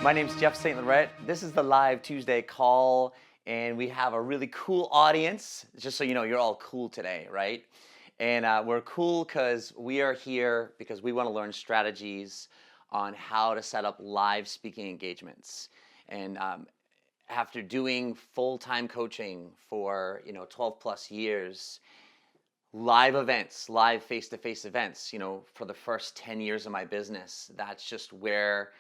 My name's Jeff St Laurent. This is the live Tuesday call, and we have a really cool audience. Just so you know, you're all cool today, right? And we're cool because we are here because we want to learn strategies on how to set up live speaking engagements. And after doing full-time coaching for 12 plus years, live events, live face-to-face events, for the first 10 years of my business, that's just where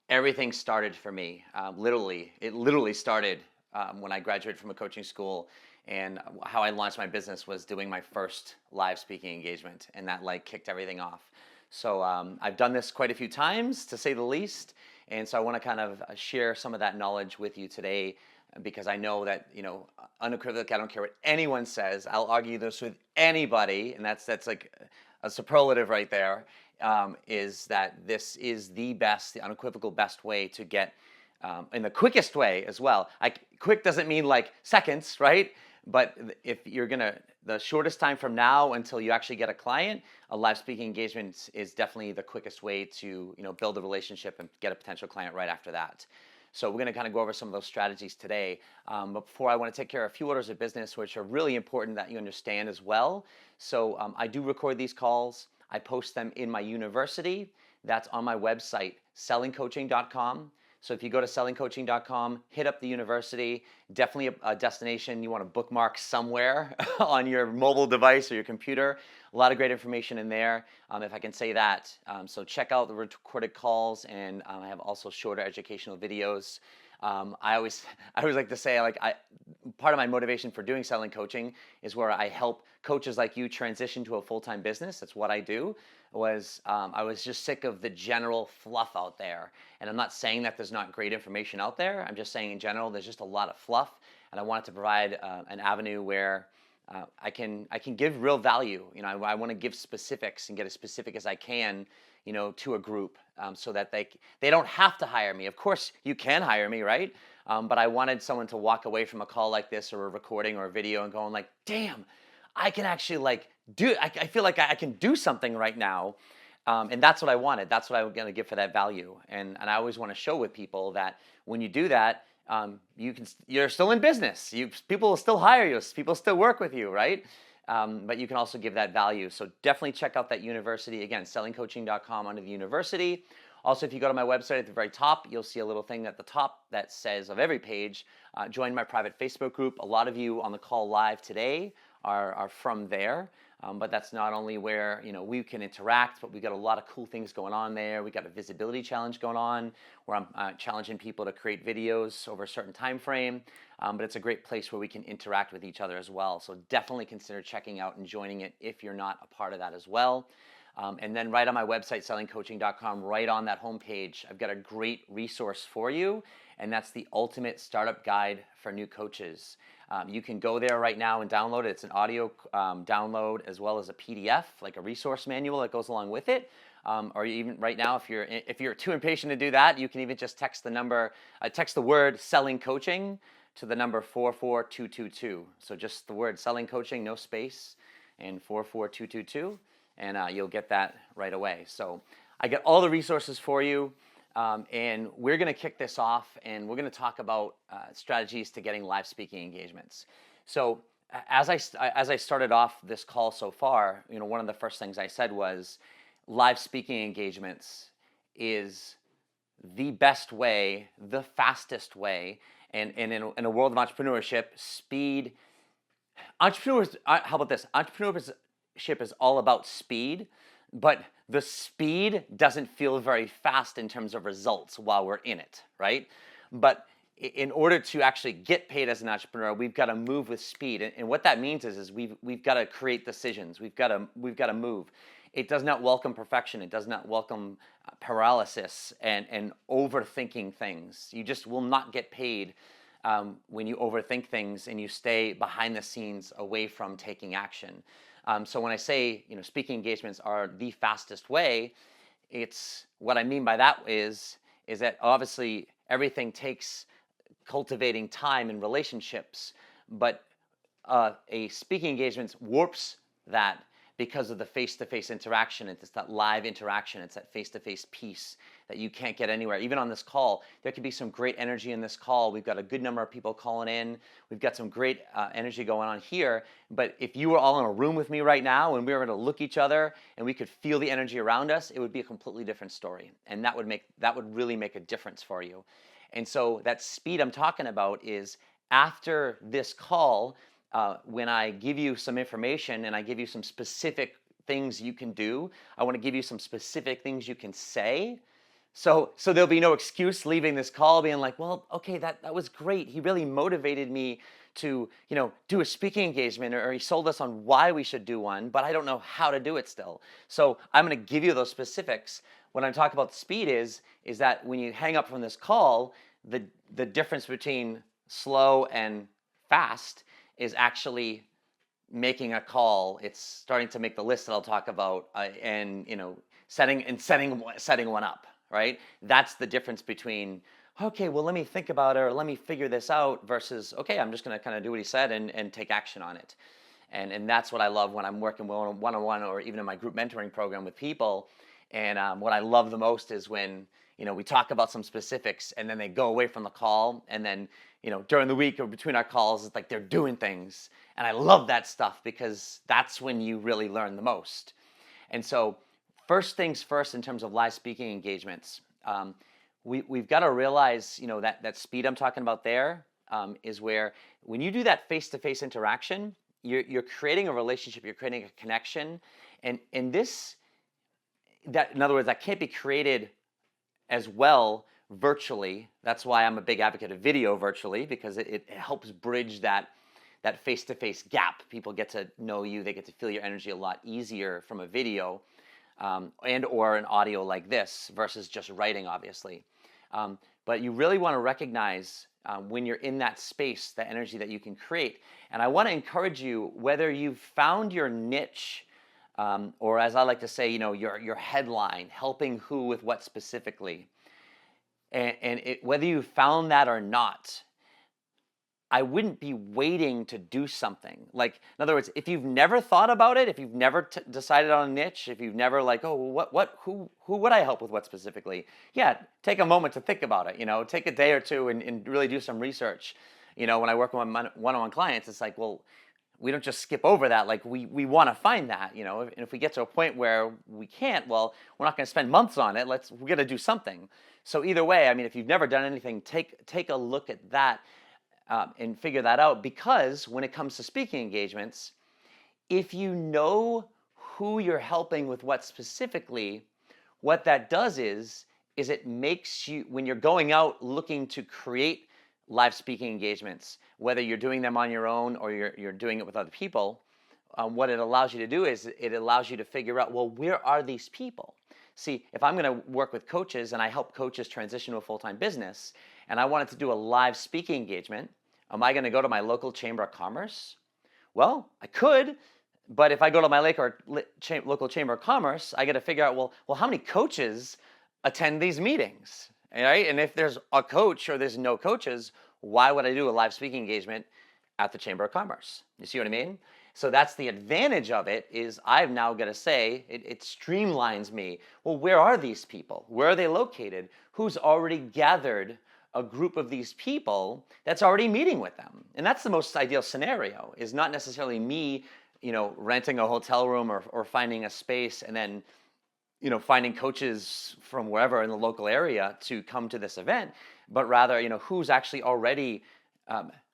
everything started for me. It literally started when I graduated from a coaching school, and how I launched my business was doing my first live speaking engagement, and that kicked everything off. So I've done this quite a few times, to say the least, and so I want to kind of share some of that knowledge with you today, because I know that, unequivocally, I don't care what anyone says. I'll argue this with anybody, and that's like a superlative right there, is that this is the unequivocal best way to get, in the quickest way as well. Quick doesn't mean like seconds, right? But if you're the shortest time from now until you actually get a client, a live speaking engagement is definitely the quickest way to, build a relationship and get a potential client right after that. So we're going to kind of go over some of those strategies today. But before, I want to take care of a few orders of business, which are really important that you understand as well. So I do record these calls. I post them in my university. That's on my website, sellingcoaching.com. So if you go to sellingcoaching.com, hit up the university, definitely a destination you want to bookmark somewhere on your mobile device or your computer. A lot of great information in there, if I can say that. So check out the recorded calls, and I have also shorter educational videos. I always like to say, part of my motivation for doing selling coaching is where I help coaches like you transition to a full-time business. That's what I do. I was just sick of the general fluff out there. And I'm not saying that there's not great information out there. I'm just saying in general, there's just a lot of fluff. And I wanted to provide an avenue where I can give real value. I want to give specifics and get as specific as I can, to a group, so that they don't have to hire me. Of course, you can hire me, right? But I wanted someone to walk away from a call like this or a recording or a video and going like, damn, I can actually I feel like I can do something right now. And that's what I wanted. That's what I'm going to give for that value. And I always want to show with people that when you do that, you're still in business. People will still hire you. People still work with you, right? But you can also give that value. So definitely check out that university. Again, sellingcoaching.com under the university. Also, if you go to my website at the very top, you'll see a little thing at the top that says of every page, join my private Facebook group. A lot of you on the call live today are from there. But that's not only where we can interact, but we got a lot of cool things going on there. We got a visibility challenge going on where I'm challenging people to create videos over a certain time frame. But it's a great place where we can interact with each other as well. So definitely consider checking out and joining it if you're not a part of that as well. And then right on my website, sellingcoaching.com, right on that homepage, I've got a great resource for you, and that's the Ultimate Startup Guide for New Coaches. You can go there right now and download it. It's an audio download as well as a PDF, like a resource manual that goes along with it. Or even right now, if you're too impatient to do that, you can even just text the word selling coaching to the number 44222. So just the word selling coaching, no space, and 44222, and you'll get that right away. So I got all the resources for you. And we're going to kick this off, and we're going to talk about strategies to getting live speaking engagements. So as I started off this call so far, one of the first things I said was live speaking engagements is the best way, the fastest way, and in a world of entrepreneurship, speed. How about this? Entrepreneurship is all about speed, but the speed doesn't feel very fast in terms of results while we're in it, right? But in order to actually get paid as an entrepreneur, we've got to move with speed. And what that means is we've got to create decisions. We've got to move. It does not welcome perfection. It does not welcome paralysis and overthinking things. You just will not get paid when you overthink things and you stay behind the scenes away from taking action. So when I say, speaking engagements are the fastest way, it's what I mean by that is that obviously everything takes cultivating time and relationships, but a speaking engagement warps that because of the face-to-face interaction. It's that live interaction. It's that face-to-face piece that you can't get anywhere. Even on this call, there could be some great energy in this call. We've got a good number of people calling in. We've got some great energy going on here. But if you were all in a room with me right now and we were going to look each other and we could feel the energy around us, it would be a completely different story. And that would really make a difference for you. And so that speed I'm talking about is after this call, when I give you some information and I give you some specific things you can do, I want to give you some specific things you can say. So there'll be no excuse leaving this call being like, well, okay, that was great. He really motivated me to, do a speaking engagement, or he sold us on why we should do one, but I don't know how to do it still. So I'm going to give you those specifics. When I talk about speed is that when you hang up from this call, the difference between slow and fast is actually making a call. It's starting to make the list that I'll talk about, and setting one up, right? That's the difference between, okay, well, let me think about it, or let me figure this out, versus, okay, I'm just going to kind of do what he said and take action on it. And that's what I love when I'm working one-on-one or even in my group mentoring program with people. And what I love the most is when we talk about some specifics and then they go away from the call, and then during the week or between our calls, it's like they're doing things. And I love that stuff because that's when you really learn the most. And so first things first, in terms of live speaking engagements, we've got to realize that speed I'm talking about there is where when you do that face-to-face interaction, you're creating a relationship, you're creating a connection. And in other words, that can't be created as well virtually. That's why I'm a big advocate of video virtually, because it helps bridge that face-to-face gap. People get to know you, they get to feel your energy a lot easier from a video and or an audio like this versus just writing, obviously. But you really want to recognize when you're in that space, the energy that you can create. And I want to encourage you, whether you've found your niche, or as I like to say, your headline, helping who with what specifically, and whether you found that or not, I wouldn't be waiting to do something. Like, in other words, if you've never thought about it, if you've never decided on a niche, if you've never who would I help with what specifically? Yeah, take a moment to think about it. Take a day or two and really do some research. When I work with my one-on-one clients, it's like, well, we don't just skip over that. Like, we want to find that, and if we get to a point where we can't, well, we're not going to spend months on it. We're going to do something. So either way, if you've never done anything, take a look at that and figure that out. Because when it comes to speaking engagements, if you know who you're helping with what specifically, what that does is it makes you, when you're going out looking to create live speaking engagements, whether you're doing them on your own or you're doing it with other people, what it allows you to do is it allows you to figure out, well, where are these people? See, if I'm going to work with coaches and I help coaches transition to a full-time business, and I wanted to do a live speaking engagement, am I going to go to my local chamber of commerce? Well, I could, but if I go to my local chamber of commerce, I got to figure out, well, how many coaches attend these meetings? Right? And if there's a coach or there's no coaches, why would I do a live speaking engagement at the Chamber of Commerce? You see what I mean? So that's the advantage of it, is I've now got to say, it streamlines me. Well, where are these people? Where are they located? Who's already gathered a group of these people that's already meeting with them? And that's the most ideal scenario, is not necessarily me, renting a hotel room or finding a space and then finding coaches from wherever in the local area to come to this event, but rather, who's actually already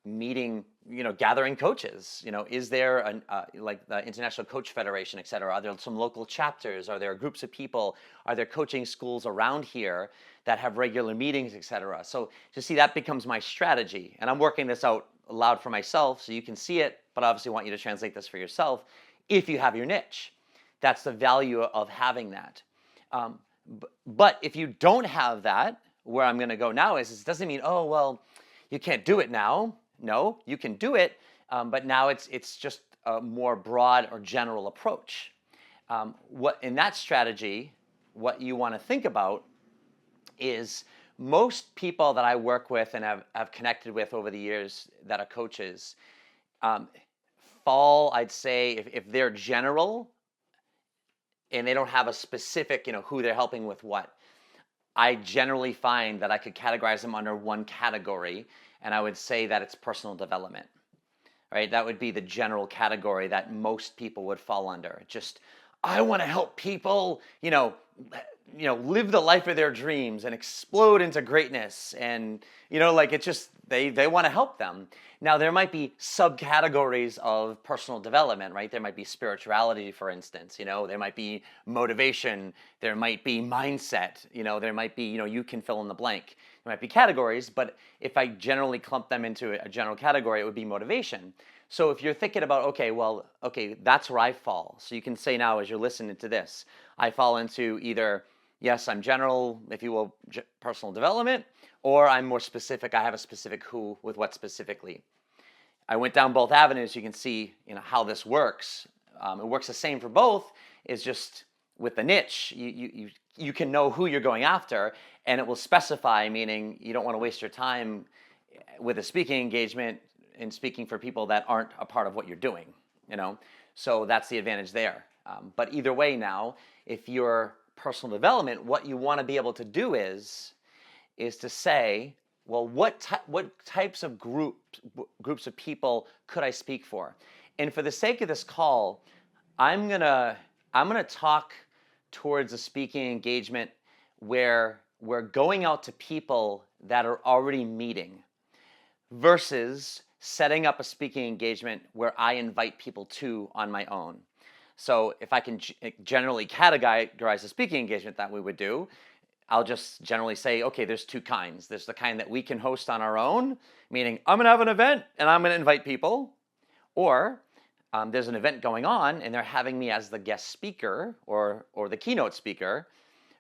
meeting, gathering coaches. Is there like the International Coach Federation, et cetera? Are there some local chapters? Are there groups of people? Are there coaching schools around here that have regular meetings, et cetera? So to see, that becomes my strategy. And I'm working this out aloud for myself so you can see it, but I obviously want you to translate this for yourself if you have your niche. That's the value of having that. But if you don't have that, where I'm going to go now is, it doesn't mean, oh, well, you can't do it now. No, you can do it, but now it's just a more broad or general approach. In that strategy, what you want to think about is, most people that I work with and have connected with over the years that are coaches fall, I'd say, if they're general, and they don't have a specific, who they're helping with what, I generally find that I could categorize them under one category, and I would say that it's personal development, right? That would be the general category that most people would fall under. Just, I want to help people, live the life of their dreams and explode into greatness. And, like it's just, they want to help them. Now, there might be subcategories of personal development, right? There might be spirituality, for instance, there might be motivation, there might be mindset, there might be, you can fill in the blank. There might be categories, but if I generally clump them into a general category, it would be motivation. So if you're thinking about, okay, that's where I fall. So you can say now as you're listening to this, I fall into either, yes, I'm general, if you will, personal development, or I'm more specific. I have a specific who with what specifically. I went down both avenues. You can see, how this works. It works the same for both. It's just with the niche, you can know who you're going after, and it will specify, meaning you don't want to waste your time with a speaking engagement and speaking for people that aren't a part of what you're doing. So that's the advantage there. But either way, now, if you're personal development, what you want to be able to do is to say, well, what types of groups of people could I speak for? And for the sake of this call, I'm gonna talk towards a speaking engagement where we're going out to people that are already meeting versus setting up a speaking engagement where I invite people to on my own. So if I can generally categorize a speaking engagement that we would do, I'll just generally say, okay, there's two kinds. There's the kind that we can host on our own, meaning I'm going to have an event and I'm going to invite people. Or there's an event going on and they're having me as the guest speaker or the keynote speaker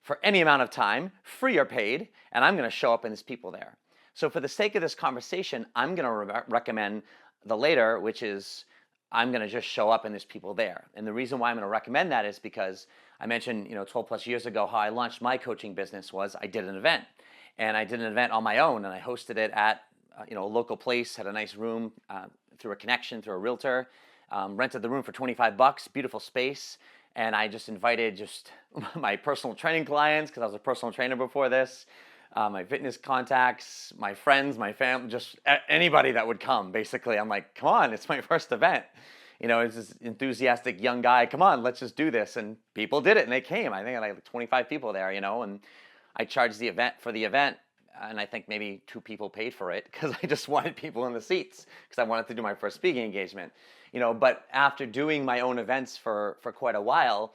for any amount of time, free or paid, and I'm going to show up and there's people there. So for the sake of this conversation, I'm going to recommend the later, which is I'm going to just show up and there's people there. And the reason why I'm going to recommend that is because I mentioned, 12 plus years ago, how I launched my coaching business was I did an event. And I did an event on my own and I hosted it at, a local place, had a nice room through a connection, through a realtor, rented the room for $25, beautiful space. And I just invited my personal training clients, because I was a personal trainer before this, my fitness contacts, my friends, my family, just anybody that would come. Basically, I'm like, come on, it's my first event. It's this enthusiastic young guy. Come on, let's just do this. And people did it, and they came. I think I had like 25 people there, and I charged the event, and I think maybe 2 people paid for it because I just wanted people in the seats because I wanted to do my first speaking engagement. But after doing my own events for quite a while,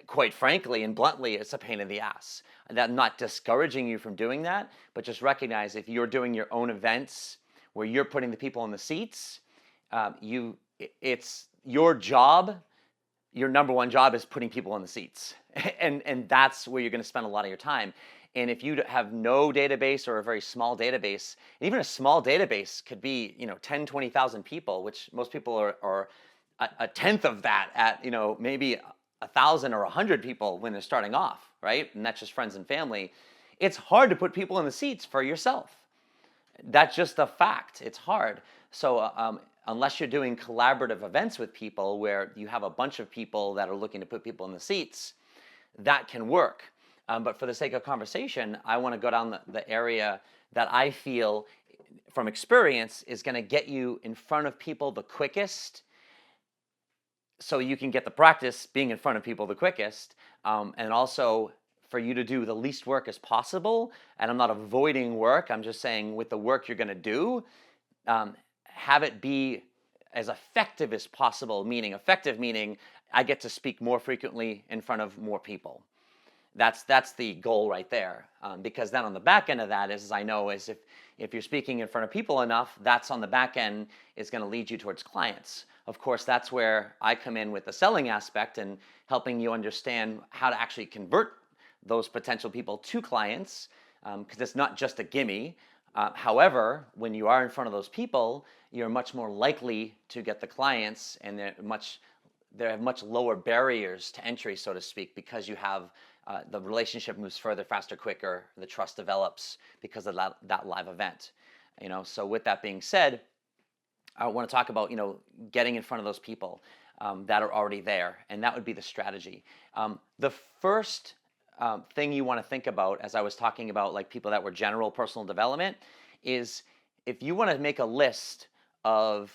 quite frankly and bluntly, it's a pain in the ass. I'm not discouraging you from doing that, but just recognize if you're doing your own events where you're putting the people in the seats, it's your job. Your number one job is putting people in the seats, and that's where you're going to spend a lot of your time. And if you have no database or a very small database, even a small database could be 10, 20,000 people, which most people are a tenth of that at maybe 1,000 or 100 people when they're starting off, right? And that's just friends and family. It's hard to put people in the seats for yourself. That's just a fact. It's hard. So unless you're doing collaborative events with people where you have a bunch of people that are looking to put people in the seats, that can work. But for the sake of conversation, I want to go down the area that I feel from experience is going to get you in front of people the quickest, so you can get the practice being in front of people the quickest, and also for you to do the least work as possible. And I'm not avoiding work. I'm just saying with the work you're going to do, have it be as effective as possible, meaning I get to speak more frequently in front of more people. That's the goal right there, because then on the back end of that is if you're speaking in front of people enough, that's on the back end is going to lead you towards clients. Of course, that's where I come in with the selling aspect and helping you understand how to actually convert those potential people to clients, because it's not just a gimme. However, when you are in front of those people, you're much more likely to get the clients, and they have much lower barriers to entry, so to speak, because you have the relationship moves further, faster, quicker. The trust develops because of that live event. So with that being said, I want to talk about getting in front of those people. that are already there, and that would be the strategy. The first thing you want to think about, as I was talking about like people that were general personal development, is if you want to make a list of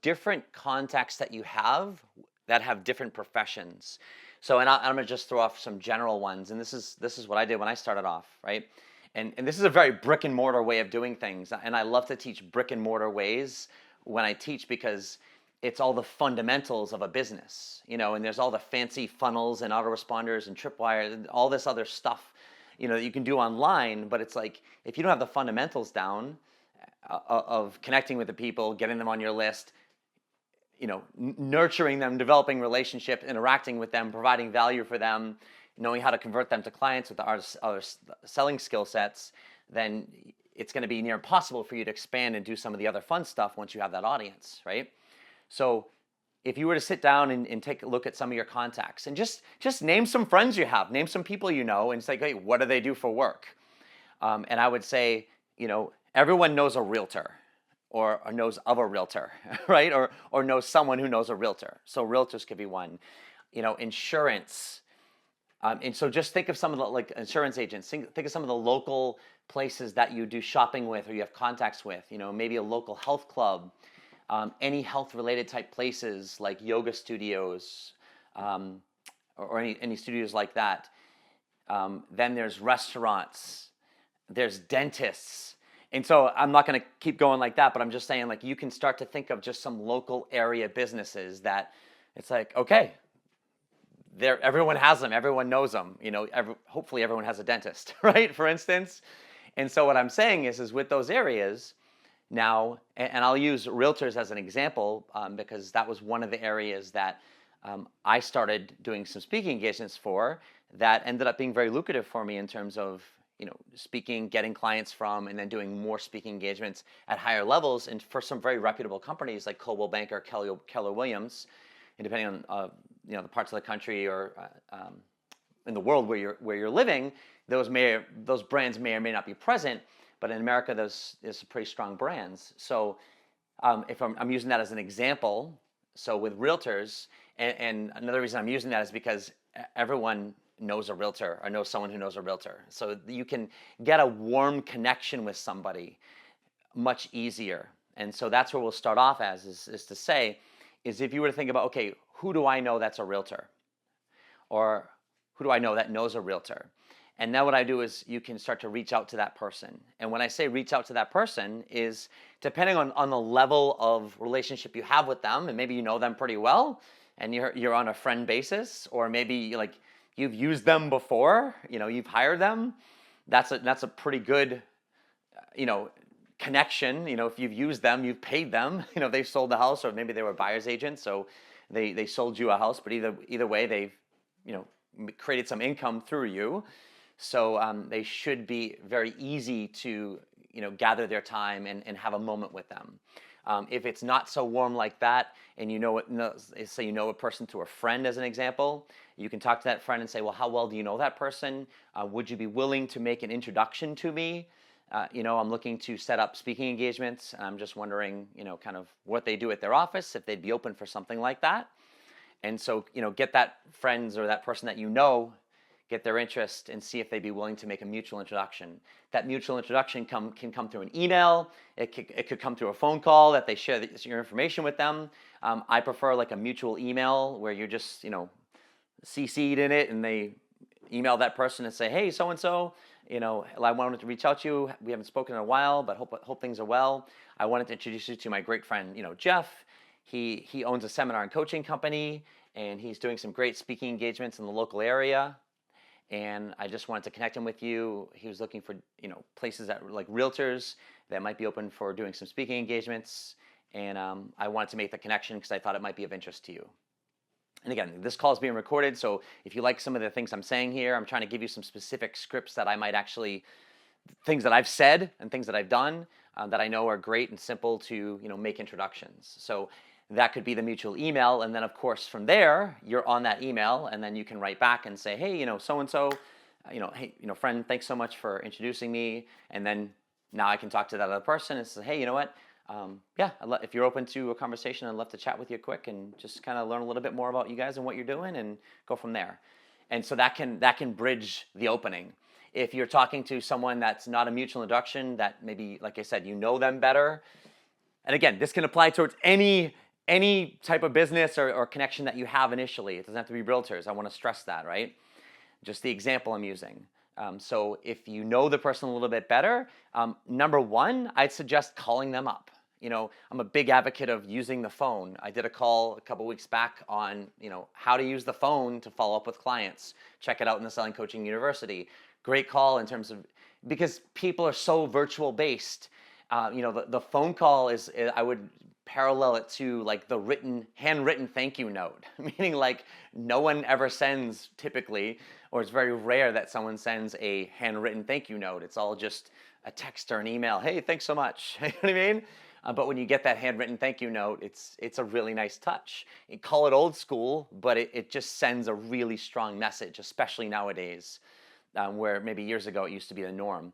different contacts that you have that have different professions. So, and I'm gonna just throw off some general ones, and this is what I did when I started off, right? And this is a very brick and mortar way of doing things, and I love to teach brick and mortar ways when I teach because it's all the fundamentals of a business, and there's all the fancy funnels and autoresponders and tripwire and all this other stuff, that you can do online. But it's like, if you don't have the fundamentals down of connecting with the people, getting them on your list, nurturing them, developing relationships, interacting with them, providing value for them, knowing how to convert them to clients with the other selling skill sets, then it's going to be near impossible for you to expand and do some of the other fun stuff once you have that audience, right? So if you were to sit down and take a look at some of your contacts and just name some friends you have, name some people and say, hey, what do they do for work? And I would say, everyone knows a realtor or knows of a realtor, right? Or knows someone who knows a realtor. So realtors could be one. Insurance. And so just think of some of the like insurance agents. Think of some of the local places that you do shopping with or you have contacts with. Maybe a local health club. Any health-related type places like yoga studios or any studios like that. Then there's restaurants. There's dentists. And so I'm not going to keep going like that, but I'm just saying like you can start to think of just some local area businesses that it's like, okay, everyone has them. Everyone knows them. Hopefully everyone has a dentist, right? For instance. And so what I'm saying is with those areas, now, and I'll use realtors as an example because that was one of the areas that I started doing some speaking engagements for that ended up being very lucrative for me in terms of speaking, getting clients from, and then doing more speaking engagements at higher levels and for some very reputable companies like Coldwell Banker, Keller Williams, and depending on the parts of the country or in the world where you're living, those brands may or may not be present. But in America, there's some pretty strong brands. So if I'm using that as an example, so with realtors, and another reason I'm using that is because everyone knows a realtor or knows someone who knows a realtor. So you can get a warm connection with somebody much easier. And so that's where we'll start off is to say, is if you were to think about, okay, who do I know that's a realtor? Or who do I know that knows a realtor? And now what I do is you can start to reach out to that person. And when I say reach out to that person is depending on the level of relationship you have with them, and maybe you know them pretty well and you're on a friend basis, or maybe like you've used them before, you've hired them. That's a pretty good, connection. If you've used them, you've paid them, they've sold the house, or maybe they were a buyer's agent, so they sold you a house, but either way they've, created some income through you. So they should be very easy to, gather their time and have a moment with them. If it's not so warm like that, and say you know a person through a friend as an example, you can talk to that friend and say, well, how well do you know that person? Would you be willing to make an introduction to me? I'm looking to set up speaking engagements, and I'm just wondering, kind of what they do at their office, if they'd be open for something like that. And so, get that friends or that person that get their interest and see if they'd be willing to make a mutual introduction. That mutual introduction can come through an email. It could come through a phone call that they share your information with them. I prefer like a mutual email where you're just, CC'd in it, and they email that person and say, hey, so-and-so, I wanted to reach out to you. We haven't spoken in a while, but hope things are well. I wanted to introduce you to my great friend, Jeff. He owns a seminar and coaching company, and he's doing some great speaking engagements in the local area. And I just wanted to connect him with you. He was looking for, places that like realtors that might be open for doing some speaking engagements. And I wanted to make the connection because I thought it might be of interest to you. And again, this call is being recorded. So if you like some of the things I'm saying here, I'm trying to give you some specific scripts that I might actually, things that I've said and things that I've done that I know are great and simple to, make introductions. So that could be the mutual email. And then, of course, from there, you're on that email. And then you can write back and say, hey, so-and-so, hey, friend, thanks so much for introducing me. And then now I can talk to that other person and say, hey, you know what? Yeah, if you're open to a conversation, I'd love to chat with you quick and just kind of learn a little bit more about you guys and what you're doing and go from there. And so that can bridge the opening. If you're talking to someone that's not a mutual introduction, that maybe, like I said, you know them better. And again, this can apply towards any type of business or connection that you have initially. It doesn't have to be realtors. I want to stress that, right? Just the example I'm using. So if you know the person a little bit better, number one, I'd suggest calling them up. I'm a big advocate of using the phone. I did a call a couple weeks back on, how to use the phone to follow up with clients. Check it out in the Selling Coaching University. Great call in terms of, because people are so virtual based. The phone call is, I would parallel it to like the handwritten thank you note, meaning like no one ever sends typically, or it's very rare that someone sends a handwritten thank you note. It's all just a text or an email. Hey, thanks so much. You know what I mean? But when you get that handwritten thank you note, it's a really nice touch. You call it old school, but it just sends a really strong message, especially nowadays, where maybe years ago it used to be the norm,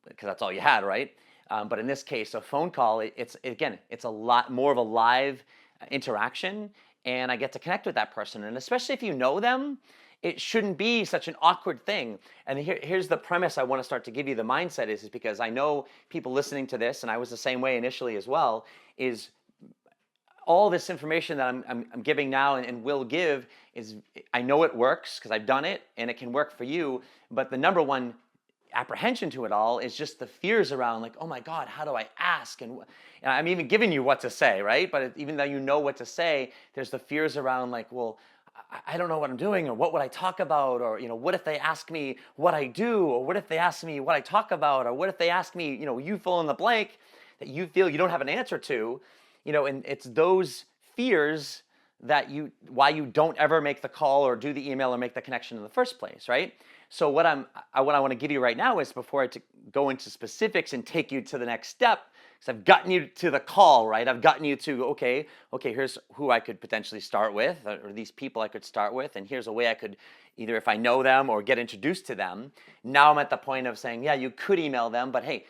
because that's all you had, right? But in this case, a phone call, it's a lot more of a live interaction, and I get to connect with that person. And especially if you know them, it shouldn't be such an awkward thing. And here's the premise I want to start to give you. The mindset is because I know people listening to this, and I was the same way initially as well, is all this information that I'm giving now and will give is, I know it works because I've done it and it can work for you. But the number one apprehension to it all is just the fears around, like, oh my God, how do I ask? And I'm even giving you what to say, right? But even though you know what to say, there's the fears around, like, well, I don't know what I'm doing, or what would I talk about, or what if they ask me what I do, or what if they ask me what I talk about, or what if they ask me, you fill in the blank that you feel you don't have an answer to, and it's those fears why you don't ever make the call or do the email or make the connection in the first place, right? So what I want to give you right now is, before I go into specifics and take you to the next step, because I've gotten you to the call, right? I've gotten you to, okay, here's who I could potentially start with, or these people I could start with, and here's a way I could, either if I know them or get introduced to them. Now I'm at the point of saying, yeah, you could email them, but hey,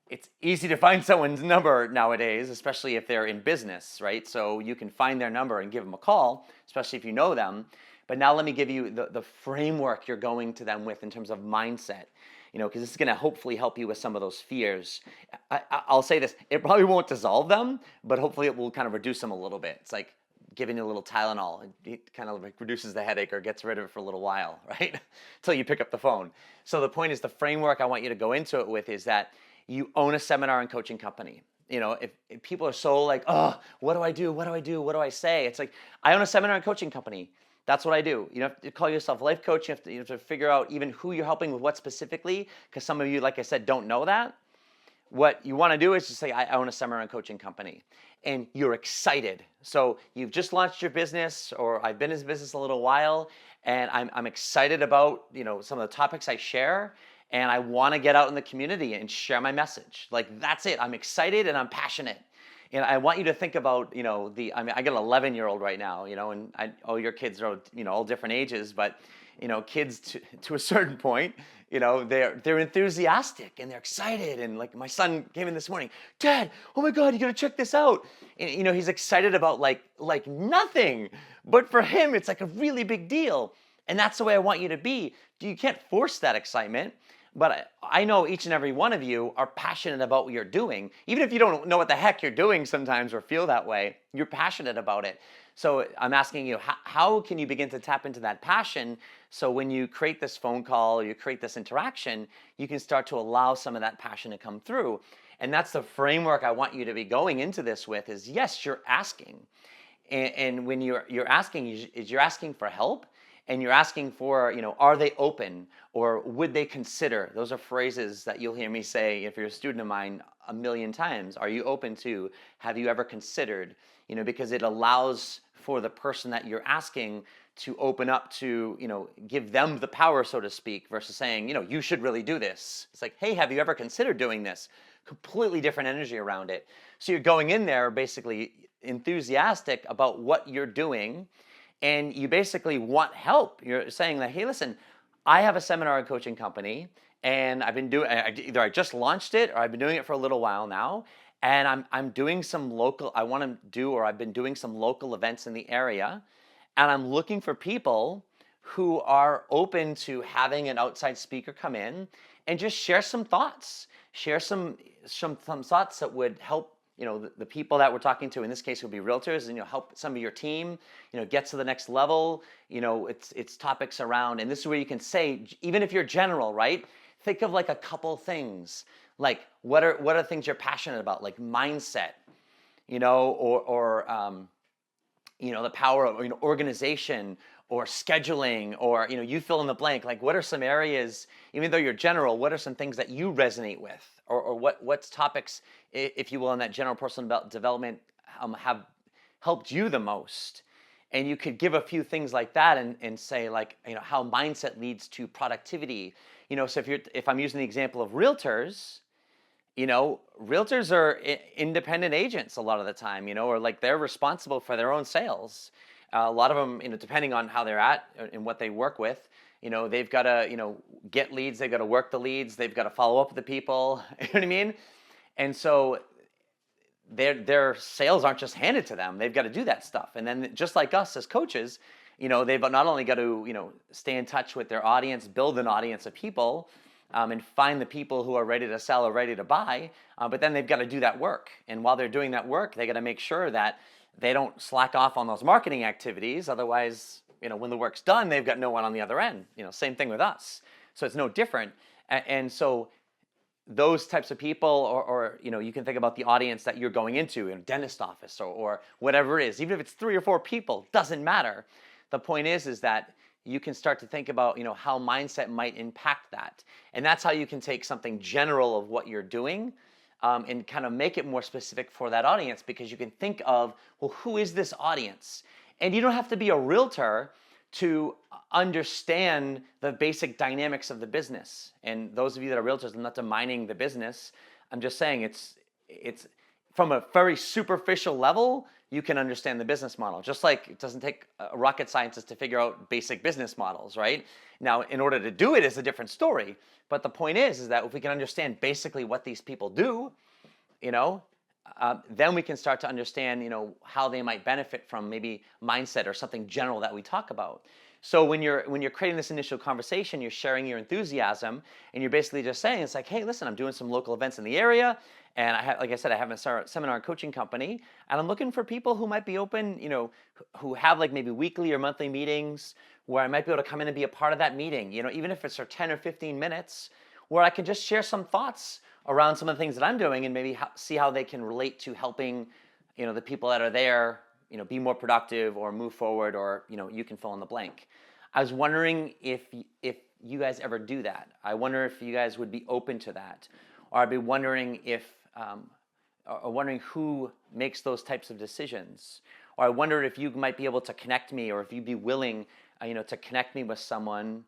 it's easy to find someone's number nowadays, especially if they're in business, right? So you can find their number and give them a call, especially if you know them. But now let me give you the framework you're going to them with in terms of mindset, because this is going to hopefully help you with some of those fears. I'll say this, it probably won't dissolve them, but hopefully it will kind of reduce them a little bit. It's like giving you a little Tylenol. It kind of like reduces the headache or gets rid of it for a little while, right? Until you pick up the phone. So the point is, the framework I want you to go into it with is that you own a seminar and coaching company. If people are so like, oh, what do I do? What do I do? What do I say? It's like, I own a seminar and coaching company. That's what I do. You have to call yourself a life coach. You have to figure out even who you're helping with what specifically, because some of you, like I said, don't know that. What you want to do is just say, I own a seminar and coaching company, and you're excited. So you've just launched your business, or I've been in this business a little while, and I'm excited about some of the topics I share, and I want to get out in the community and share my message. Like, that's it. I'm excited and I'm passionate. And I want you to think about, I got an 11-year-old right now, and all your kids are, all different ages, but, kids to a certain point, they're enthusiastic and they're excited. And like, my son came in this morning, Dad, oh my God, you gotta check this out. And, he's excited about like nothing, but for him, it's like a really big deal. And that's the way I want you to be. You can't force that excitement. But I know each and every one of you are passionate about what you're doing. Even if you don't know what the heck you're doing sometimes or feel that way, you're passionate about it. So I'm asking you, how can you begin to tap into that passion, so when you create this phone call or you create this interaction, you can start to allow some of that passion to come through. And that's the framework I want you to be going into this with, is yes, you're asking. And when you're asking, you're asking for help. And you're asking for, are they open, or would they consider? Those are phrases that you'll hear me say, if you're a student of mine, a million times. Are you open to? Have you ever considered? Because it allows for the person that you're asking to open up to, give them the power, so to speak, versus saying, you should really do this. It's like, hey, have you ever considered doing this? Completely different energy around it. So you're going in there basically enthusiastic about what you're doing, and you basically want help. You're saying that, hey, listen, I have a seminar and coaching company, and I've been doing, either I just launched it or I've been doing it for a little while now, and I'm doing some local. I want to do, or I've been doing some local events in the area, and I'm looking for people who are open to having an outside speaker come in and just share some thoughts, share some thoughts that would help, the people that we're talking to. In this case would be realtors, and help some of your team, get to the next level. It's topics around, and this is where you can say, even if you're general, right? Think of like a couple things, like what are things you're passionate about, like mindset, or the power of organization or scheduling, or you fill in the blank. Like, what are some areas, even though you're general, what are some things that you resonate with, or what's topics, if you will, in that general personal development have helped you the most? And you could give a few things like that, and say, like, how mindset leads to productivity. So if I'm using the example of realtors, realtors are independent agents a lot of the time, or like they're responsible for their own sales. A lot of them, depending on how they're at and what they work with, they've got to, get leads, they've got to work the leads, they've got to follow up with the people, you know what I mean? And so their sales aren't just handed to them. They've got to do that stuff. And then just like us as coaches, they've not only got to, stay in touch with their audience, build an audience of people, and find the people who are ready to sell or ready to buy, but then they've got to do that work. And while they're doing that work, they got to make sure that they don't slack off on those marketing activities. Otherwise, when the work's done, they've got no one on the other end. Same thing with us. So it's no different. And so those types of people, or you can think about the audience that you're going into in a dentist office, or whatever it is. Even if it's 3 or 4 people, doesn't matter. The point is that you can start to think about, how mindset might impact that. And that's how you can take something general of what you're doing, and kind of make it more specific for that audience, because you can think of, well, who is this audience? And you don't have to be a realtor to understand the basic dynamics of the business. And those of you that are realtors, I'm not demeaning the business. I'm just saying it's from a very superficial level, you can understand the business model. Just like it doesn't take a rocket scientist to figure out basic business models, right? Now, in order to do it is a different story. But the point is that if we can understand basically what these people do, then we can start to understand, how they might benefit from maybe mindset or something general that we talk about. So when you're creating this initial conversation, you're sharing your enthusiasm, and you're basically just saying, it's like, hey, listen, I'm doing some local events in the area, and like I said, I have a seminar and coaching company, and I'm looking for people who might be open, who have like maybe weekly or monthly meetings where I might be able to come in and be a part of that meeting, even if it's for 10 or 15 minutes, where I can just share some thoughts around some of the things that I'm doing, and maybe see how they can relate to helping, the people that are there, be more productive or move forward, or, you can fill in the blank. I was wondering if you guys ever do that. I wonder if you guys would be open to that, or I'd be wondering wondering who makes those types of decisions, or I wonder if you might be able to connect me, or if you'd be willing, to connect me with someone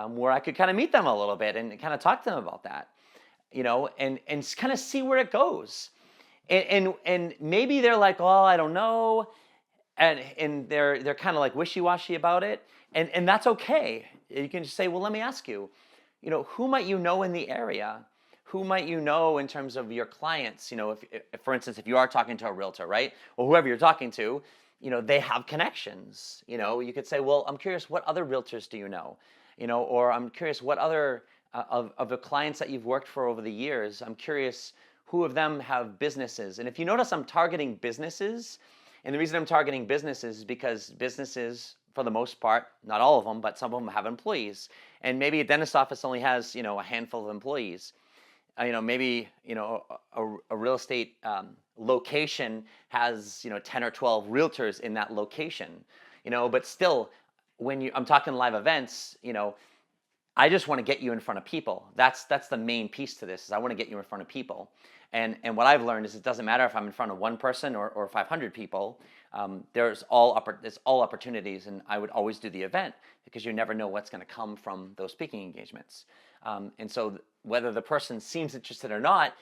where I could kind of meet them a little bit and kind of talk to them about that, and kind of see where it goes. And maybe they're like, oh, I don't know. And they're kind of like wishy-washy about it. And that's okay. You can just say, well, let me ask you, who might you know in the area? Who might you know in terms of your clients? If for instance, if you are talking to a realtor, right? Or whoever you're talking to, they have connections. You could say, well, I'm curious, what other realtors do you know? Or I'm curious, what other of the clients that you've worked for over the years, I'm curious, who of them have businesses? And if you notice, I'm targeting businesses. And the reason I'm targeting businesses is because businesses, for the most part, not all of them, but some of them have employees. And maybe a dentist office only has, a handful of employees. Maybe, a real estate location has, 10 or 12 realtors in that location. But still, I'm talking live events, I just want to get you in front of people. That's the main piece to this, is I want to get you in front of people. And what I've learned is it doesn't matter if I'm in front of one person or 500 people. There's all opportunities, and I would always do the event, because you never know what's going to come from those speaking engagements. And so whether the person seems interested or not,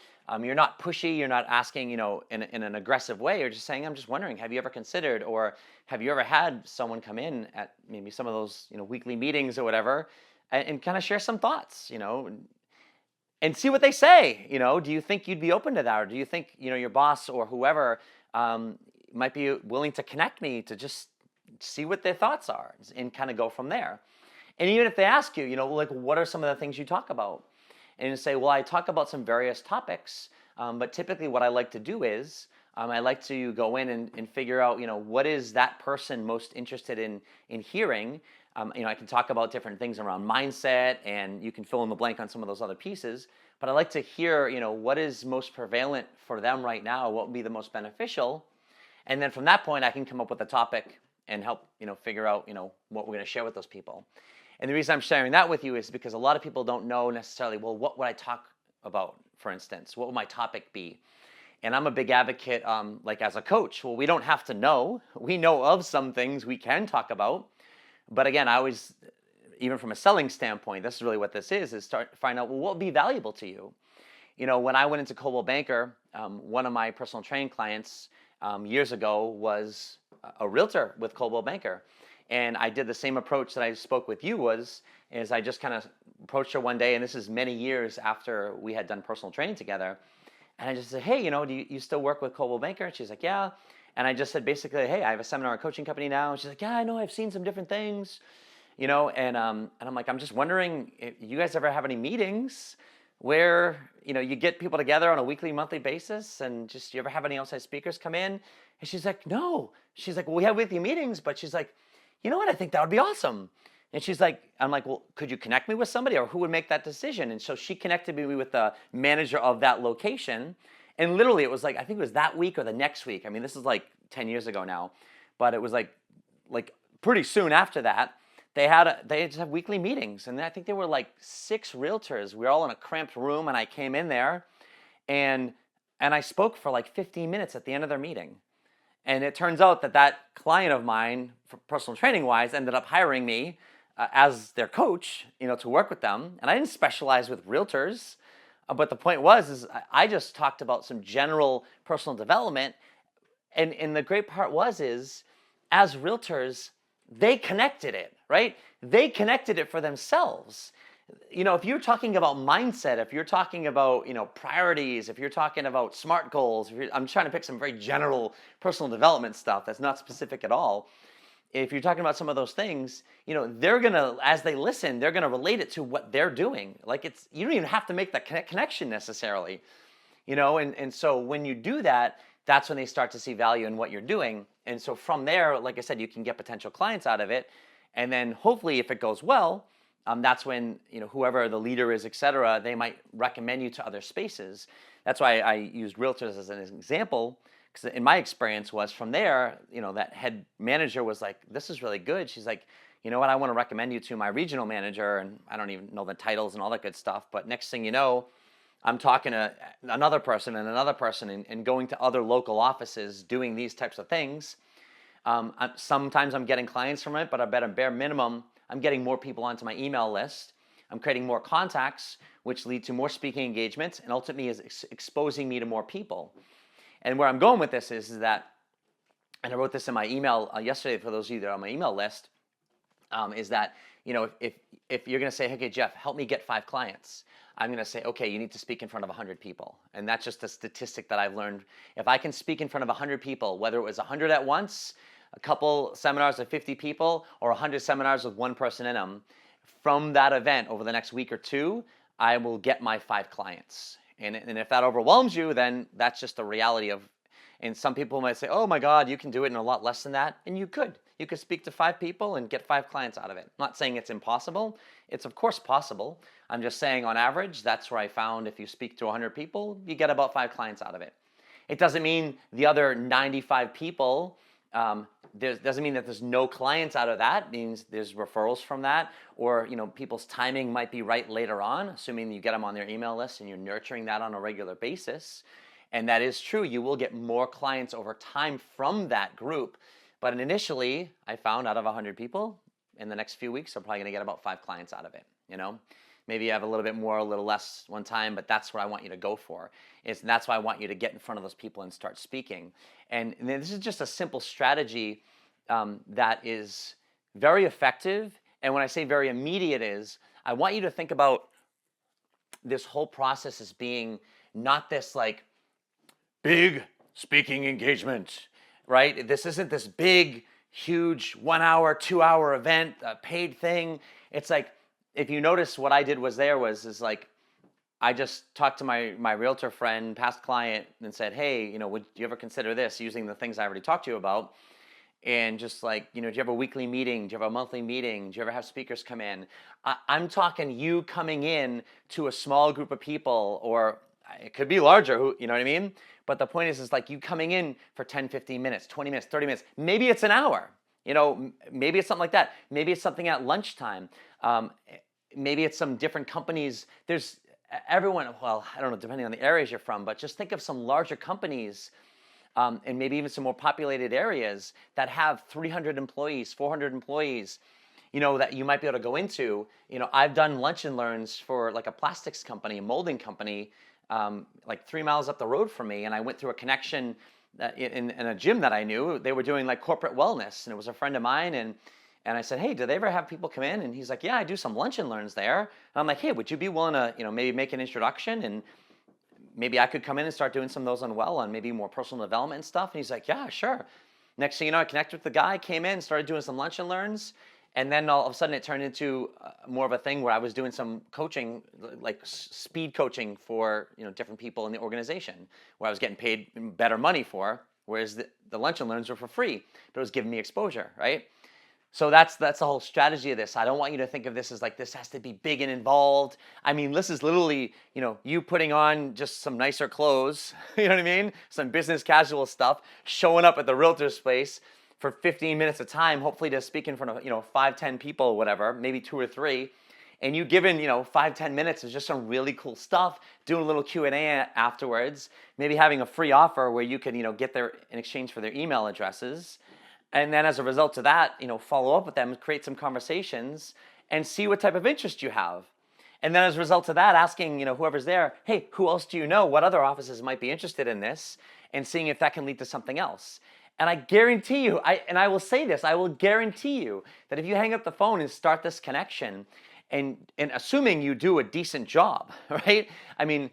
you're not pushy, you're not asking, in an aggressive way. You're just saying, I'm just wondering, have you ever considered, or have you ever had someone come in at maybe some of those, weekly meetings or whatever, and kind of share some thoughts, and see what they say. Do you think you'd be open to that, or do you think your boss or whoever might be willing to connect me to just see what their thoughts are and kind of go from there. And even if they ask you, like, what are some of the things you talk about? And you say, well, I talk about some various topics, but typically what I like to do is I like to go in and figure out, what is that person most interested in hearing. I can talk about different things around mindset, and you can fill in the blank on some of those other pieces. But I like to hear, what is most prevalent for them right now, what would be the most beneficial. And then from that point, I can come up with a topic and help, figure out, what we're going to share with those people. And the reason I'm sharing that with you is because a lot of people don't know necessarily, well, what would I talk about, for instance? What would my topic be? And I'm a big advocate, like as a coach, well, we don't have to know. We know of some things we can talk about. But again, I always, even from a selling standpoint, this is really what this is start to find out, well, what would be valuable to you? When I went into Coldwell Banker, one of my personal training clients years ago was a realtor with Coldwell Banker. And I did the same approach that I spoke with you is I just kind of approached her one day, and this is many years after we had done personal training together. And I just said, hey, do you still work with Coldwell Banker? And she's like, yeah. And I just said basically, hey, I have a seminar and coaching company now. And she's like, yeah, I know, I've seen some different things, and I'm like, I'm just wondering if you guys ever have any meetings where, you get people together on a weekly, monthly basis, and just, you ever have any outside speakers come in? And she's like, no. She's like, well, we have weekly meetings, but she's like, you know what? I think that would be awesome. And she's like, I'm like, well, could you connect me with somebody, or who would make that decision? And so she connected me with the manager of that location. And literally it was like, I think it was that week or the next week. I mean, this is like 10 years ago now, but it was like pretty soon after that, they just have weekly meetings. And I think there were like 6 realtors. We were all in a cramped room, and I came in there and I spoke for like 15 minutes at the end of their meeting. And it turns out that client of mine, for personal training wise, ended up hiring me as their coach, to work with them. And I didn't specialize with realtors, but the point is I just talked about some general personal development. And the great part is, as realtors, they connected it, right? They connected it for themselves. If you're talking about mindset, if you're talking about, priorities, if you're talking about SMART goals, I'm trying to pick some very general personal development stuff that's not specific at all. If you're talking about some of those things, they're going to, as they listen, they're going to relate it to what they're doing. Like you don't even have to make that connection necessarily, and so when you do that, that's when they start to see value in what you're doing. And so from there, like I said, you can get potential clients out of it. And then hopefully if it goes well, that's when, whoever the leader is, et cetera, they might recommend you to other spaces. That's why I used realtors as an example, because in my experience was from there, that head manager was like, this is really good. She's like, you know what, I want to recommend you to my regional manager, and I don't even know the titles and all that good stuff. But next thing you know, I'm talking to another person and another person and going to other local offices doing these types of things. Sometimes I'm getting clients from it, but I bet a bare minimum, I'm getting more people onto my email list. I'm creating more contacts, which lead to more speaking engagements, and ultimately is exposing me to more people. And where I'm going with this is that, and I wrote this in my email yesterday for those of you that are on my email list, is that, if you're going to say, okay, Jeff, help me get 5 clients, I'm going to say, okay, you need to speak in front of 100 people. And that's just a statistic that I've learned. If I can speak in front of 100 people, whether it was 100 at once, a couple seminars of 50 people, or 100 seminars with one person in them, from that event over the next week or 2, I will get my 5 clients. And if that overwhelms you, then that's just the reality of, and some people might say, oh my God, you can do it in a lot less than that. And you could. You could speak to 5 people and get 5 clients out of it. I'm not saying it's impossible. It's of course possible. I'm just saying on average, that's where I found if you speak to 100 people, you get about 5 clients out of it. It doesn't mean the other 95 people, doesn't mean that there's no clients out of that. It means there's referrals from that, or people's timing might be right later on, assuming you get them on their email list and you're nurturing that on a regular basis. And that is true. You will get more clients over time from that group. But initially, I found out of 100 people, in the next few weeks, I'm probably going to get about 5 clients out of it. Maybe you have a little bit more, a little less one time, but that's what I want you to go for. That's why I want you to get in front of those people and start speaking. And this is just a simple strategy that is very effective. And when I say very immediate I want you to think about this whole process as being not this like big speaking engagement, right? This isn't this big, huge 1 hour, 2 hour event, a paid thing. It's like, if you notice what I did is like, I just talked to my realtor friend, past client, and said, hey, would you ever consider this using the things I already talked to you about? And just like, do you have a weekly meeting? Do you have a monthly meeting? Do you ever have speakers come in? I'm talking you coming in to a small group of people, or it could be larger, you know what I mean? But the point is like you coming in for 10, 15 minutes, 20 minutes, 30 minutes, maybe it's an hour, maybe it's something like that. Maybe it's something at lunchtime. Maybe it's some different companies. There's everyone, well, I don't know, depending on the areas you're from, but just think of some larger companies and maybe even some more populated areas that have 300 employees, 400 employees, that you might be able to go into. I've done lunch and learns for like a plastics company, a molding company, like 3 miles up the road from me. And I went through a connection in a gym that I knew. They were doing like corporate wellness, and it was a friend of mine. And I said, hey, do they ever have people come in? And he's like, yeah, I do some lunch and learns there. And I'm like, hey, would you be willing to, maybe make an introduction? And maybe I could come in and start doing some of those on maybe more personal development and stuff. And he's like, yeah, sure. Next thing you know, I connected with the guy, came in, started doing some lunch and learns. And then all of a sudden it turned into more of a thing where I was doing some coaching, like speed coaching for, different people in the organization, where I was getting paid better money for, whereas the lunch and learns were for free, but it was giving me exposure, right? So that's the whole strategy of this. I don't want you to think of this as like this has to be big and involved. I mean, this is literally, you putting on just some nicer clothes, you know what I mean? Some business casual stuff, showing up at the realtor's place for 15 minutes of time, hopefully to speak in front of, 5, 10 people, whatever, maybe 2 or 3. And you given, 5, 10 minutes of just some really cool stuff, doing a little Q&A afterwards, maybe having a free offer where you can, get their, in exchange for their email addresses. And then as a result of that, follow up with them, create some conversations, and see what type of interest you have. And then as a result of that, asking, whoever's there, hey, who else do you know? What other offices might be interested in this? And seeing if that can lead to something else. And I guarantee you, I will say this, I will guarantee you that if you hang up the phone and start this connection, and assuming you do a decent job, right? I mean,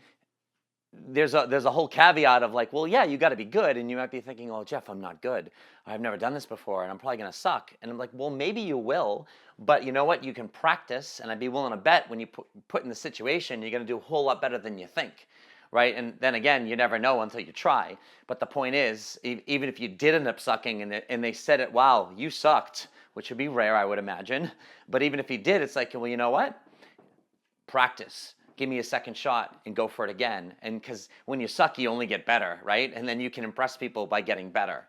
there's a whole caveat of like, well, yeah, you got to be good. And you might be thinking, oh, Jeff, I'm not good. I've never done this before and I'm probably going to suck. And I'm like, well, maybe you will, but you know what? You can practice, and I'd be willing to bet when you put in the situation, you're going to do a whole lot better than you think, right? And then again, you never know until you try. But the point is, even if you did end up sucking and they said it, wow, you sucked, which would be rare, I would imagine. But even if you did, it's like, well, you know what? Practice. Give me a second shot and go for it again. And because when you suck, you only get better, right? And then you can impress people by getting better.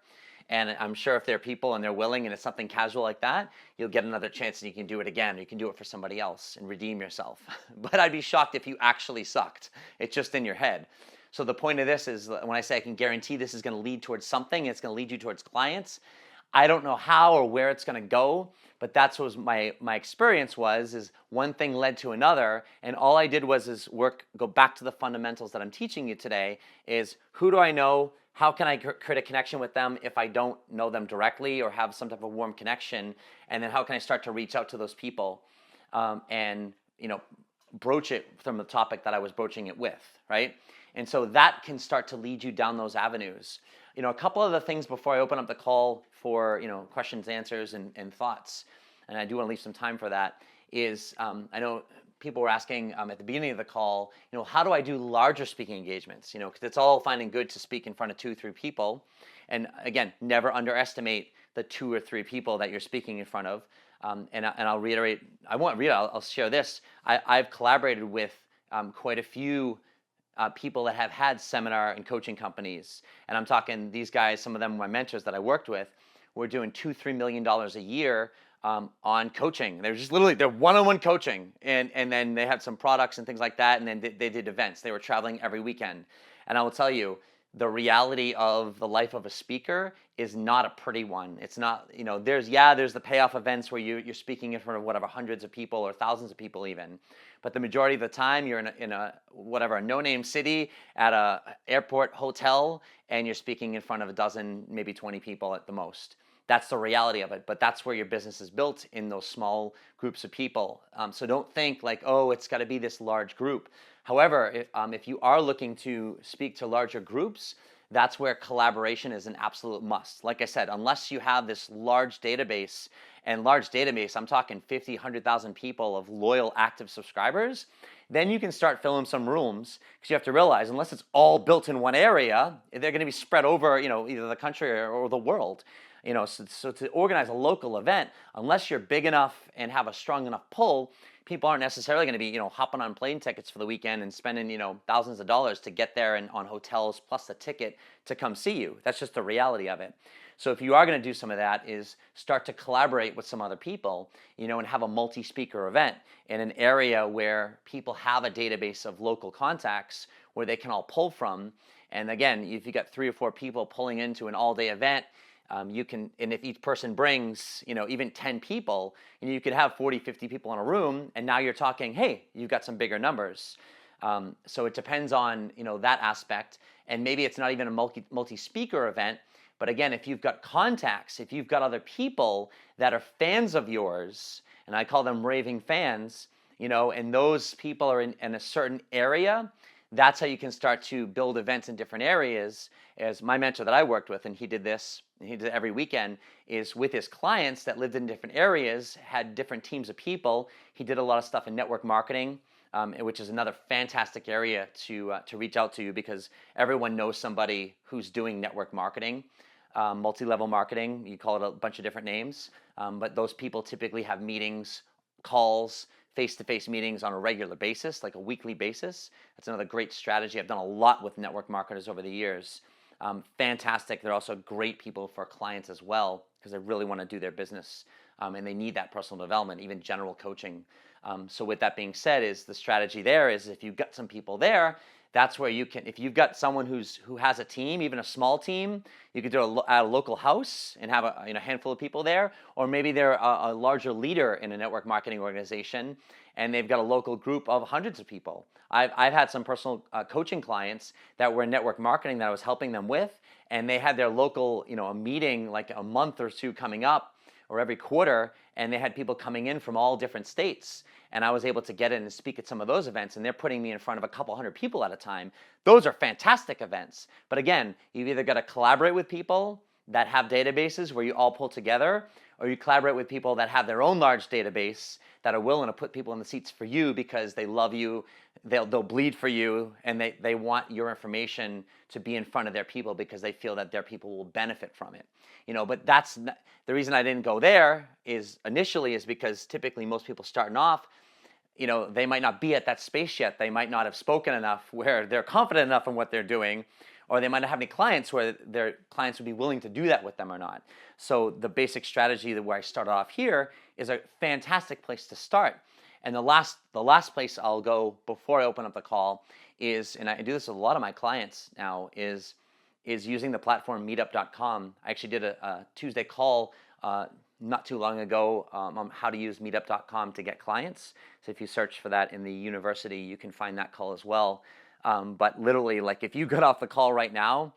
And I'm sure if there are people and they're willing and it's something casual like that, you'll get another chance and you can do it again. You can do it for somebody else and redeem yourself. But I'd be shocked if you actually sucked. It's just in your head. So the point of this is when I say I can guarantee this is going to lead towards something, it's going to lead you towards clients. I don't know how or where it's going to go, but that's what my experience is one thing led to another, and all I did was go back to the fundamentals that I'm teaching you today is who do I know, how can I create a connection with them if I don't know them directly or have some type of warm connection, and then how can I start to reach out to those people and broach it from the topic that I was broaching it with, right? And so that can start to lead you down those avenues. A couple of the things before I open up the call for questions, answers, and thoughts, and I do want to leave some time for that, is I know people were asking at the beginning of the call, how do I do larger speaking engagements? Because it's all fine and good to speak in front of 2, 3 people. And again, never underestimate the 2 or 3 people that you're speaking in front of. And I'll reiterate, I'll share this. I've collaborated with quite a few people that have had seminar and coaching companies. And I'm talking these guys, some of them were my mentors that I worked with, were doing $2-3 million a year on coaching. They're just literally, they're one-on-one coaching. And then they had some products and things like that. And then they did events. They were traveling every weekend. And I will tell you, the reality of the life of a speaker is not a pretty one. It's not, there's the payoff events where you're speaking in front of whatever, hundreds of people or thousands of people even. But the majority of the time you're in a no-name city at a airport hotel and you're speaking in front of a dozen, maybe 20 people at the most. That's the reality of it. But that's where your business is built, in those small groups of people. So don't think like, oh, it's got to be this large group. However, if you are looking to speak to larger groups, that's where collaboration is an absolute must. Like I said, unless you have this large database, and large database, I'm talking 50, 100,000 people of loyal, active subscribers, then you can start filling some rooms, because you have to realize, unless it's all built in one area, they're going to be spread over, either the country or the world. So to organize a local event, unless you're big enough and have a strong enough pull, people aren't necessarily going to be, hopping on plane tickets for the weekend and spending, thousands of dollars to get there and on hotels plus the ticket to come see you. That's just the reality of it. So if you are going to do some of that, is start to collaborate with some other people, and have a multi-speaker event in an area where people have a database of local contacts where they can all pull from. And again, if you got 3 or 4 people pulling into an all-day event, you can, and if each person brings, even 10 people, and you could have 40, 50 people in a room, and now you're talking, hey, you've got some bigger numbers. So it depends on, that aspect, and maybe it's not even a multi-speaker event, but again, if you've got contacts, if you've got other people that are fans of yours, and I call them raving fans, and those people are in a certain area, that's how you can start to build events in different areas. As my mentor that I worked with, and he did this, and he did it every weekend, is with his clients that lived in different areas, had different teams of people. He did a lot of stuff in network marketing, which is another fantastic area to reach out to, because everyone knows somebody who's doing network marketing, multi-level marketing. You call it a bunch of different names, but those people typically have meetings, calls, face-to-face meetings on a regular basis, like a weekly basis. That's another great strategy. I've done a lot with network marketers over the years. Fantastic. They're also great people for clients as well, because they really want to do their business, and they need that personal development, even general coaching. So with that being said, is the strategy there is, if you've got some people there, that's where you can, if you've got someone who has a team, even a small team, you could do it at a local house and have a handful of people there, or maybe they're a larger leader in a network marketing organization, and they've got a local group of hundreds of people. I've had some personal coaching clients that were in network marketing that I was helping them with, and they had their local, a meeting like a month or 2 coming up, or every quarter, and they had people coming in from all different states. And I was able to get in and speak at some of those events, and they're putting me in front of a couple hundred people at a time. Those are fantastic events. But again, you've either got to collaborate with people that have databases where you all pull together, or you collaborate with people that have their own large database that are willing to put people in the seats for you because they love you, they'll bleed for you, and they want your information to be in front of their people because they feel that their people will benefit from it. But that's the reason I didn't go there is because typically most people starting off, they might not be at that space yet. They might not have spoken enough where they're confident enough in what they're doing, or they might not have any clients where their clients would be willing to do that with them or not. So the basic strategy where I started off here is a fantastic place to start. And the last place I'll go before I open up the call is, and I do this with a lot of my clients now, is using the platform meetup.com. I actually did a Tuesday call not too long ago on how to use meetup.com to get clients. So if you search for that in the university, you can find that call as well. But literally, like if you got off the call right now,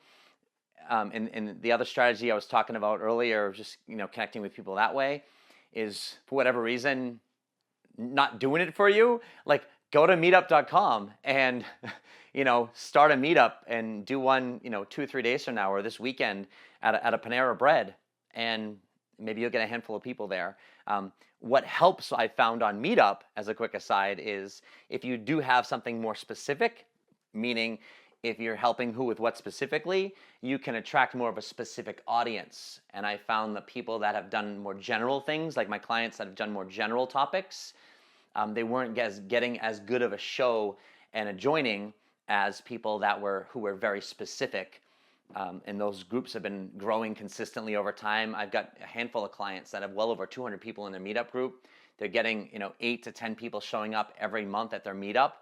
and the other strategy I was talking about earlier, just connecting with people that way, is for whatever reason not doing it for you, like go to meetup.com and start a meetup and do one 2 or 3 days from now, or this weekend at a Panera Bread, and maybe you'll get a handful of people there. What helps, I found on Meetup, as a quick aside, is if you do have something more specific, meaning if you're helping who with what specifically, you can attract more of a specific audience. And I found that people that have done more general things, like my clients that have done more general topics, they weren't getting as good of a show and a joining as people who were very specific. And those groups have been growing consistently over time. I've got a handful of clients that have well over 200 people in their meetup group. They're getting 8 to 10 people showing up every month at their meetup,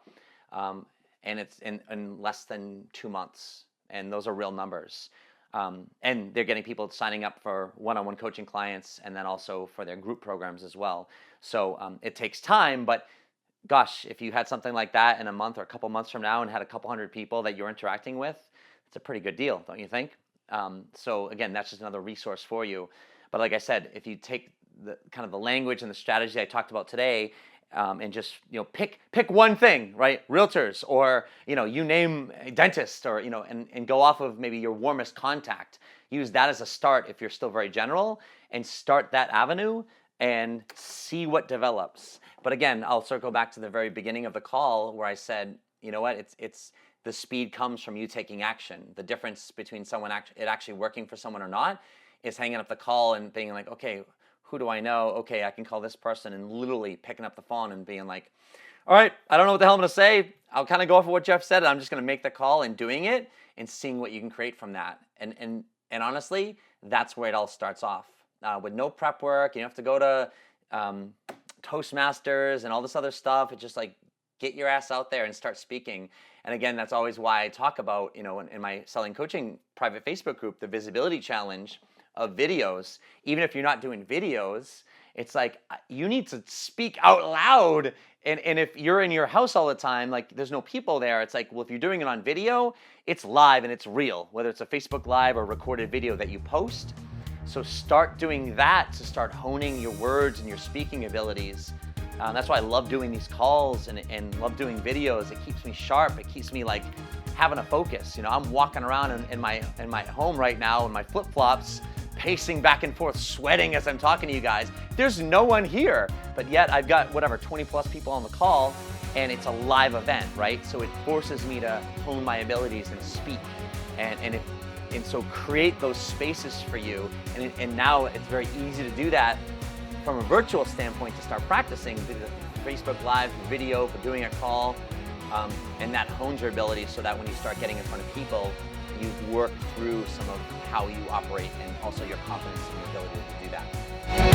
and it's in less than 2 months. And those are real numbers. And they're getting people signing up for one-on-one coaching clients, and then also for their group programs as well. So it takes time, but gosh, if you had something like that in a month or a couple months from now and had a couple hundred people that you're interacting with, it's a pretty good deal, don't you think? So again, that's just another resource for you. But like I said, if you take the kind of the language and the strategy I talked about today, and just pick one thing, right? Realtors, or you name a dentist, or and go off of maybe your warmest contact. Use that as a start if you're still very general, and start that avenue and see what develops. But again, I'll circle back to the very beginning of the call where I said, you know what, it's the speed comes from you taking action. The difference between it actually working for someone or not is hanging up the call and being like, okay, who do I know? Okay, I can call this person, and literally picking up the phone and being like, all right, I don't know what the hell I'm gonna say. I'll kind of go off of what Jeff said. I'm just gonna make the call and doing it and seeing what you can create from that. And honestly, that's where it all starts off. With no prep work, you don't have to go to Toastmasters and all this other stuff. It's just like, get your ass out there and start speaking. And again, that's always why I talk about, in my Selling Coaching private Facebook group, the visibility challenge of videos. Even if you're not doing videos, it's like you need to speak out loud. And if you're in your house all the time, like there's no people there, it's like, well, if you're doing it on video, it's live and it's real, whether it's a Facebook Live or recorded video that you post. So start doing that to start honing your words and your speaking abilities. That's why I love doing these calls and love doing videos. It keeps me sharp. It keeps me like having a focus. I'm walking around in my home right now in my flip-flops, pacing back and forth, sweating as I'm talking to you guys. There's no one here, but yet I've got 20 plus people on the call, and it's a live event, right? So it forces me to hone my abilities and speak, and so create those spaces for you. And now it's very easy to do that from a virtual standpoint, to start practicing the Facebook Live, video, for doing a call, and that hones your ability so that when you start getting in front of people, you work through some of how you operate and also your confidence and your ability to do that.